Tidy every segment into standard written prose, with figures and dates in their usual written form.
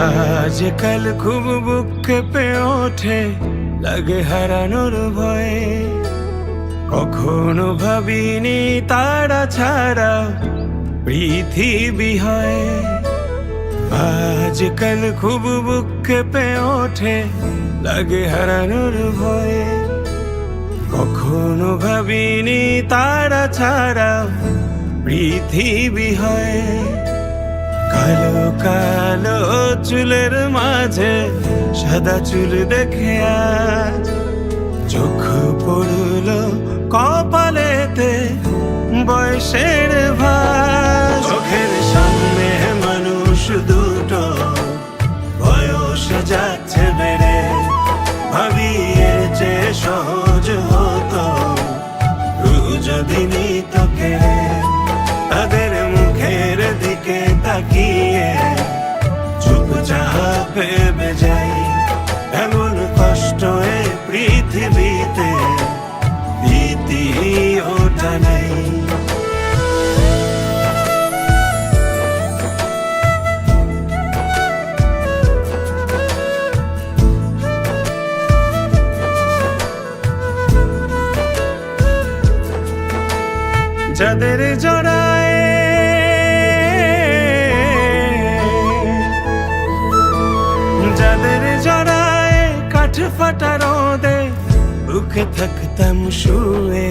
আজকাল খুব বুক কেঁপে ওঠে, লাগে হারানোর ভয়ে। কখনো ভাবিনি তারা ছাড়া পৃথিবী হয়। আজকাল খুব বুক কেঁপে ওঠে, লাগে হারানোর ভয়ে। কখনো ভাবিনি তারা ছাড়া পৃথিবী হয়। কালো কালো চুলের মাঝে সাদা চুল দেখে আজ চোখ পড়ল কপালেতে বয়সের ভাঁজ। চোখের সামনে মানুষ দুটো বয়স যাচ্ছে বেড়ে, ভাবি এর চেয়ে সহজ হতো যদি নিত কেড়ে। তাদের মুখের দিকে তাকিয়ে চুপচাপ ভেবে যাই, এমন কষ্ট এই পৃথিবীতে দ্বিতীয়টা নেই। যাদের জড়ায় কাঠ ফাটা রোদে বুকে থাকতাম শুয়ে,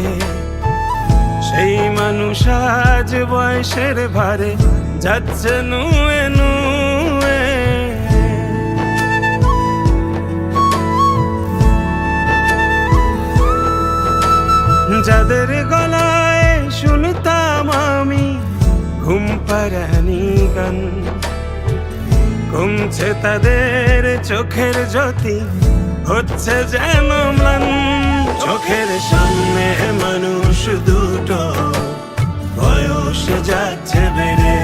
সেই মানুষ আজ বয়সের ভারে যাচ্ছে নুয়ে নুয়ে। যাদের গলায় শুনতাম আমি ঘুম পাড়ানি গান, কমছে তাদের চোখের জ্যোতি, হচ্ছে যেন ম্লান। চোখের সামনে মানুষ দুটো বয়স যাচ্ছে বেড়ে,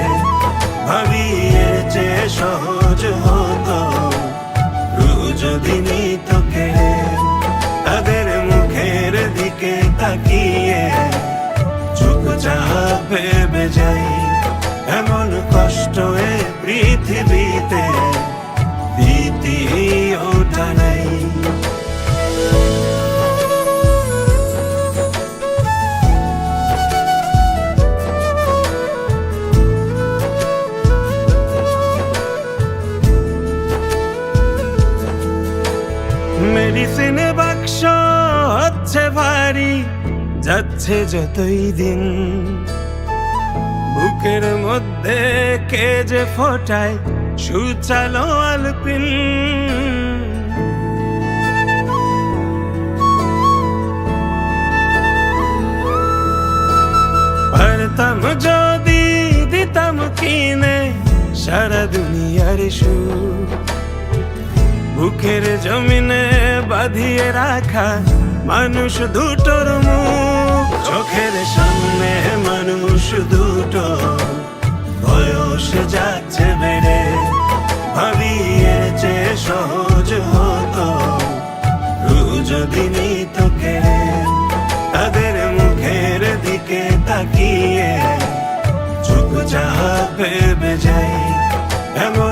ভাবি এর চেয়ে সহজ হতো যদি নিত কেড়ে। তাদের মুখের দিকে তাকিয়ে চুপচাপ ভেবে যাই, এমন কষ্ট এ পৃথিবীতে দ্বিতীয়টা নেই। মেডিসিন বাক্স হচ্ছে ভারী, যাচ্ছে যতই দিন, বুকের মধ্যে কে যে ফোটায় সুচালো আলপিন। পারতাম যদি দিতাম কিনে সারা দুনিয়ার সুখ, বুকের জমিনে বাঁধিয়ে রাখা মানুষ দুটোর মুখ। চোখের সামনে মানুষ দুটো বয়স যাচ্ছে বেড়ে, ভাবি এর চেয়ে সহজ হতো যদি নিত কেড়ে। তাদের মুখের দিকে তাকিয়ে চুপচাপ ভেবে যাই, এমন